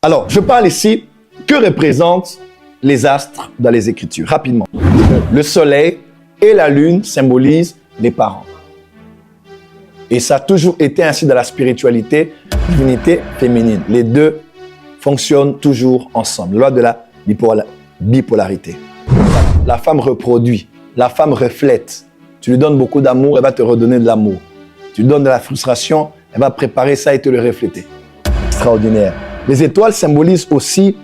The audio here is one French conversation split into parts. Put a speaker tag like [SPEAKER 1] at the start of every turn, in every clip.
[SPEAKER 1] Alors, je parle ici, que représentent les astres dans les Écritures? Rapidement. Le soleil et la lune symbolisent les parents. Et ça a toujours été ainsi dans la spiritualité, divinité féminine. Les deux fonctionnent toujours ensemble. Loi de la bipolarité. La femme reproduit, la femme reflète. Tu lui donnes beaucoup d'amour, elle va te redonner de l'amour. Tu lui donnes de la frustration, elle va préparer ça et te le refléter. Extraordinaire. Les étoiles symbolisent aussi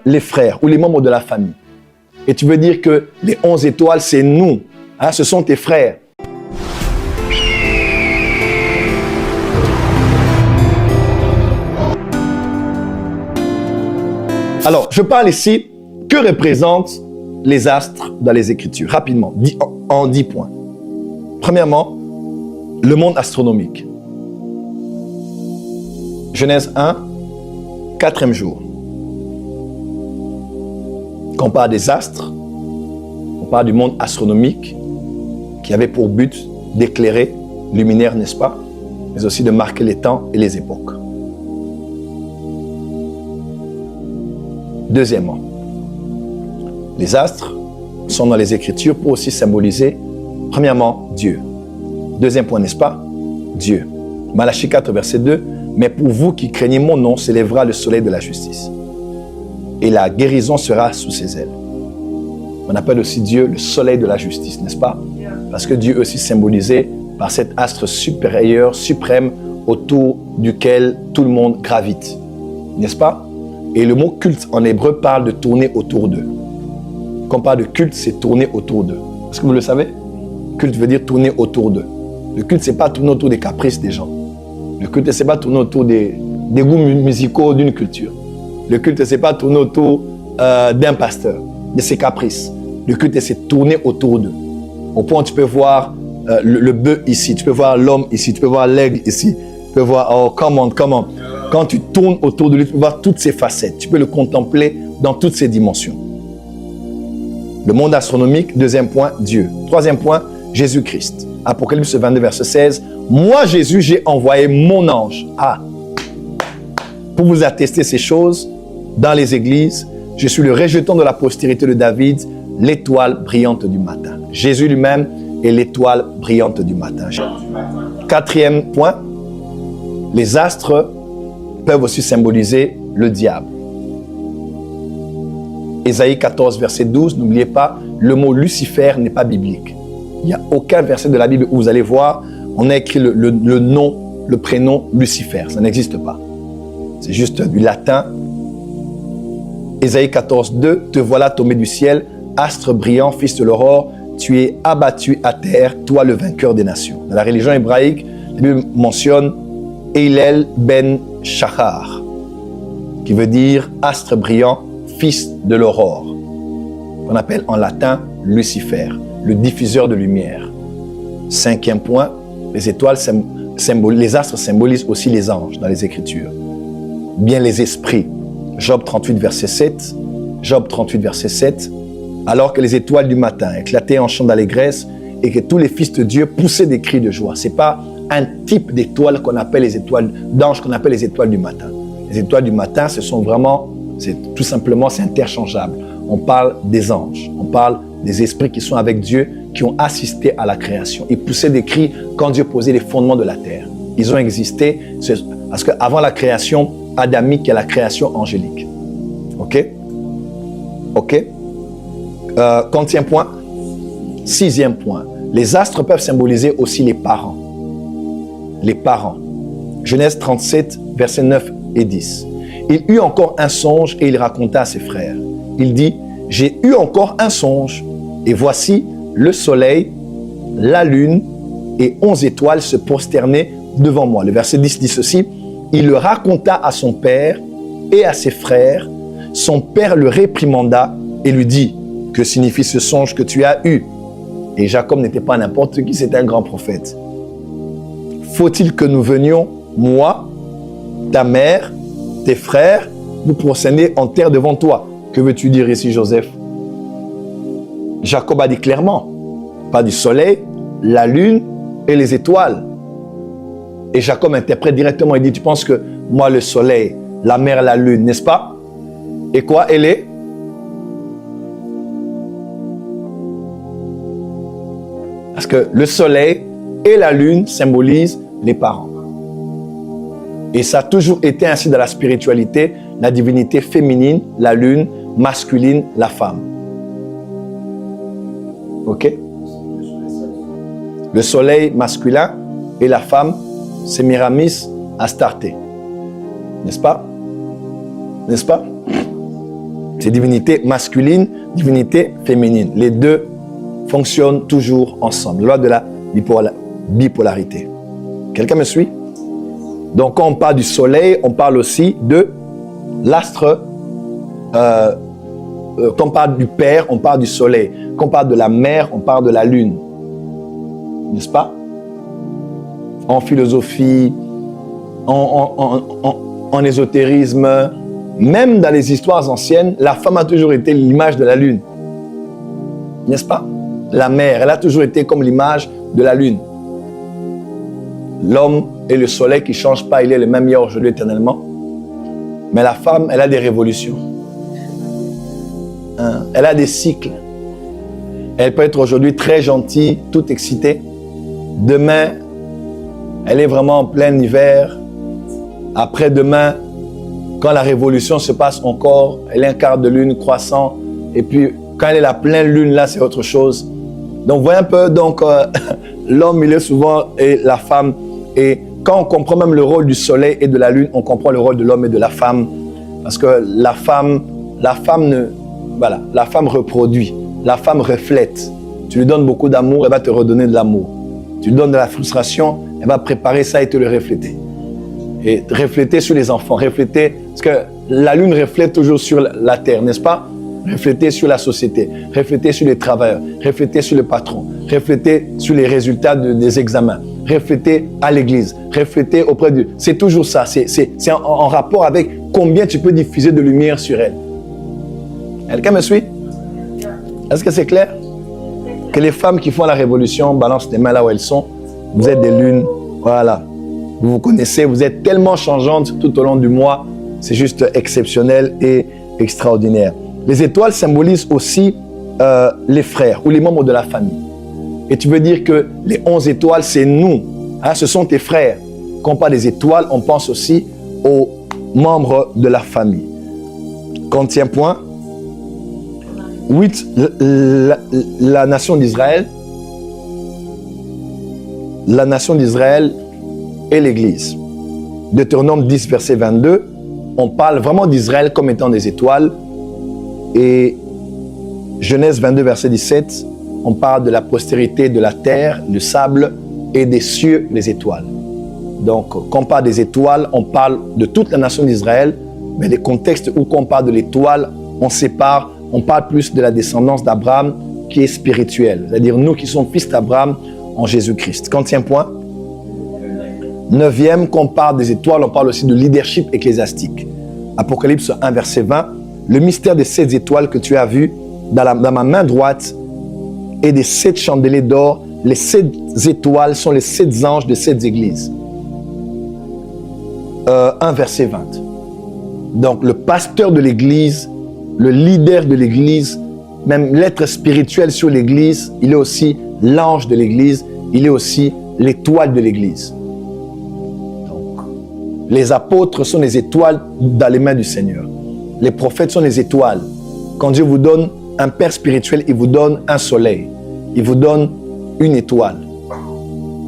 [SPEAKER 1] les frères ou les membres de la famille. Et tu veux dire que les 11 étoiles, c'est nous. Hein, ce sont tes frères. Alors, je parle ici, que représentent les astres dans les Écritures? Rapidement, en 10 points. Premièrement, le monde astronomique. Genèse 1, 4e jour. Quand on parle des astres, on parle du monde astronomique qui avait pour but d'éclairer, luminaire, n'est-ce pas? Mais aussi de marquer les temps et les époques. Deuxièmement, les astres sont dans les Écritures pour aussi symboliser, premièrement, Dieu. Deuxième point, n'est-ce pas? Dieu. Malachie 4, verset 2. Mais pour vous qui craignez mon nom, s'élèvera le soleil de la justice. Et la guérison sera sous ses ailes. On appelle aussi Dieu le soleil de la justice, n'est-ce pas? Parce que Dieu est aussi symbolisé par cet astre supérieur, suprême, autour duquel tout le monde gravite. N'est-ce pas? Et le mot culte en hébreu parle de tourner autour d'eux. Quand on parle de culte, c'est tourner autour d'eux. Est-ce que vous le savez? Culte veut dire tourner autour d'eux. Le culte, ce n'est pas tourner autour des caprices des gens. Le culte, ce n'est pas tourner autour des goûts musicaux d'une culture. Le culte, ce n'est pas tourner autour d'un pasteur, de ses caprices. Le culte, c'est tourner autour d'eux. Au point où tu peux voir le bœuf ici, tu peux voir l'homme ici, tu peux voir l'aigle ici, tu peux voir, oh, comment. Quand tu tournes autour de lui, tu peux voir toutes ses facettes. Tu peux le contempler dans toutes ses dimensions. Le monde astronomique, deuxième point, Dieu. Troisième point, Jésus-Christ. Apocalypse 22, verset 16. Moi, Jésus, j'ai envoyé mon ange. Pour vous attester ces choses dans les églises, je suis le rejeton de la postérité de David, l'étoile brillante du matin. Jésus lui-même est l'étoile brillante du matin. Quatrième point, les astres peuvent aussi symboliser le diable. Ésaïe 14, verset 12, n'oubliez pas, le mot Lucifer n'est pas biblique. Il n'y a aucun verset de la Bible où vous allez voir, on a écrit le nom, le prénom Lucifer. Ça n'existe pas. C'est juste du latin. Ésaïe 14, 2, te voilà tombé du ciel, astre brillant, fils de l'aurore, tu es abattu à terre, toi le vainqueur des nations. Dans la religion hébraïque, la Bible mentionne Eilel ben Shachar, qui veut dire astre brillant, fils de l'aurore. On appelle en latin Lucifer, le diffuseur de lumière. Cinquième point, les étoiles les astres symbolisent aussi les anges dans les Écritures. Bien les esprits. Job 38, verset 7. Job 38, verset 7. Alors que les étoiles du matin éclataient en chant d'allégresse et que tous les fils de Dieu poussaient des cris de joie. Ce n'est pas un type d'étoile qu'on appelle les étoiles, d'anges qu'on appelle les étoiles du matin. Les étoiles du matin, ce sont vraiment, tout simplement, c'est interchangeable. On parle des anges, on parle des esprits qui sont avec Dieu, qui ont assisté à la création. Ils poussaient des cris quand Dieu posait les fondements de la terre. Ils ont existé parce qu'avant la création adamique, il y a la création angélique. OK? OK? Quantième point? Sixième point. Les astres peuvent symboliser aussi les parents. Les parents. Genèse 37, versets 9 et 10. Il eut encore un songe et il raconta à ses frères. Il dit, j'ai eu encore un songe et voici le soleil, la lune et 11 étoiles se prosternaient devant moi. Le verset 10 dit ceci, il le raconta à son père et à ses frères. Son père le réprimanda et lui dit, que signifie ce songe que tu as eu? Et Jacob n'était pas n'importe qui, c'était un grand prophète. Faut-il que nous venions, moi, ta mère, tes frères, nous prosterner en terre devant toi? Que veux-tu dire ici, Joseph? Jacob a dit clairement, pas du soleil, la lune et les étoiles. Et Jacob interprète directement, il dit, tu penses que moi, le soleil, la mer, la lune, n'est-ce pas? Et quoi, elle est? Parce que le soleil et la lune symbolisent les parents. Et ça a toujours été ainsi dans la spiritualité, la divinité féminine, la lune, masculine, la femme. Ok? Le soleil masculin et la femme, c'est Miramis Astarté. N'est-ce pas? N'est-ce pas? C'est divinité masculine, divinité féminine. Les deux fonctionnent toujours ensemble. Loi de la bipolarité. Quelqu'un me suit? Donc, quand on parle du soleil, on parle aussi de l'astre. Quand on parle du père, on parle du soleil. Quand on parle de la mère, on parle de la lune. N'est-ce pas? En philosophie, en ésotérisme, même dans les histoires anciennes, la femme a toujours été l'image de la lune. N'est-ce pas? La mère, elle a toujours été comme l'image de la lune. L'homme est le soleil qui ne change pas, il est le même hier, aujourd'hui, éternellement. Mais la femme, elle a des révolutions. Elle a des cycles. Elle peut être aujourd'hui très gentille, toute excitée. Demain, elle est vraiment en plein hiver. Après-demain, quand la révolution se passe encore, elle est un quart de lune croissant. Et puis, quand elle est la pleine lune, là, c'est autre chose. Donc, voyez un peu, donc, l'homme, il est souvent, et la femme. Et quand on comprend même le rôle du soleil et de la lune, on comprend le rôle de l'homme et de la femme. Parce que la femme reproduit. La femme reflète. Tu lui donnes beaucoup d'amour, elle va te redonner de l'amour. Tu lui donnes de la frustration, elle va préparer ça et te le refléter. Et refléter sur les enfants, refléter, parce que la lune reflète toujours sur la terre, n'est-ce pas? Refléter sur la société, refléter sur les travailleurs, refléter sur le patron, refléter sur les résultats des examens, refléter à l'église, refléter auprès de... C'est toujours ça, c'est en rapport avec combien tu peux diffuser de lumière sur elle. Quelqu'un me suit? Est-ce que c'est clair? Que les femmes qui font la révolution balancent les mains là où elles sont. Vous êtes des lunes, voilà. Vous vous connaissez, vous êtes tellement changeantes tout au long du mois. C'est juste exceptionnel et extraordinaire. Les étoiles symbolisent aussi les frères ou les membres de la famille. Et tu veux dire que les 11 étoiles, c'est nous. Hein, ce sont tes frères. Quand on parle des étoiles, on pense aussi aux membres de la famille. Quantième point. 8. La nation d'Israël. La nation d'Israël et l'Église. Deutéronome 10, verset 22. On parle vraiment d'Israël comme étant des étoiles. Et Genèse 22, verset 17, on parle de la postérité de la terre, du sable et des cieux, les étoiles. Donc, quand on parle des étoiles, on parle de toute la nation d'Israël, mais les contextes où on parle de l'étoile, on sépare, on parle plus de la descendance d'Abraham qui est spirituelle, c'est-à-dire nous qui sommes fils d'Abraham en Jésus-Christ. Quantième point. 9e, quand on parle des étoiles, on parle aussi de leadership ecclésiastique. Apocalypse 1, verset 20. Le mystère des 7 étoiles que tu as vu dans ma main droite et des 7 chandeliers d'or, les 7 étoiles sont les 7 anges de 7 églises. 1 verset 20. Donc le pasteur de l'église, le leader de l'église, même l'être spirituel sur l'église, il est aussi l'ange de l'église, il est aussi l'étoile de l'église. Donc, les apôtres sont les étoiles dans les mains du Seigneur. Les prophètes sont les étoiles. Quand Dieu vous donne un père spirituel, il vous donne un soleil. Il vous donne une étoile.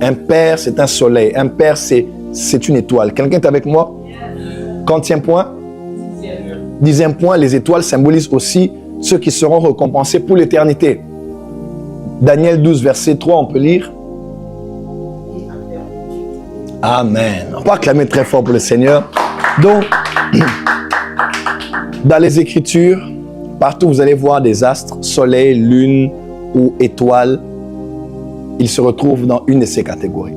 [SPEAKER 1] Un père, c'est un soleil. Un père, c'est une étoile. Quelqu'un est avec moi? Quantième point? 10e point, les étoiles symbolisent aussi ceux qui seront récompensés pour l'éternité. Daniel 12, verset 3, on peut lire. Amen. On va acclamer très fort pour le Seigneur. Donc, dans les Écritures, partout vous allez voir des astres, soleil, lune ou étoiles. Ils se retrouvent dans une de ces catégories.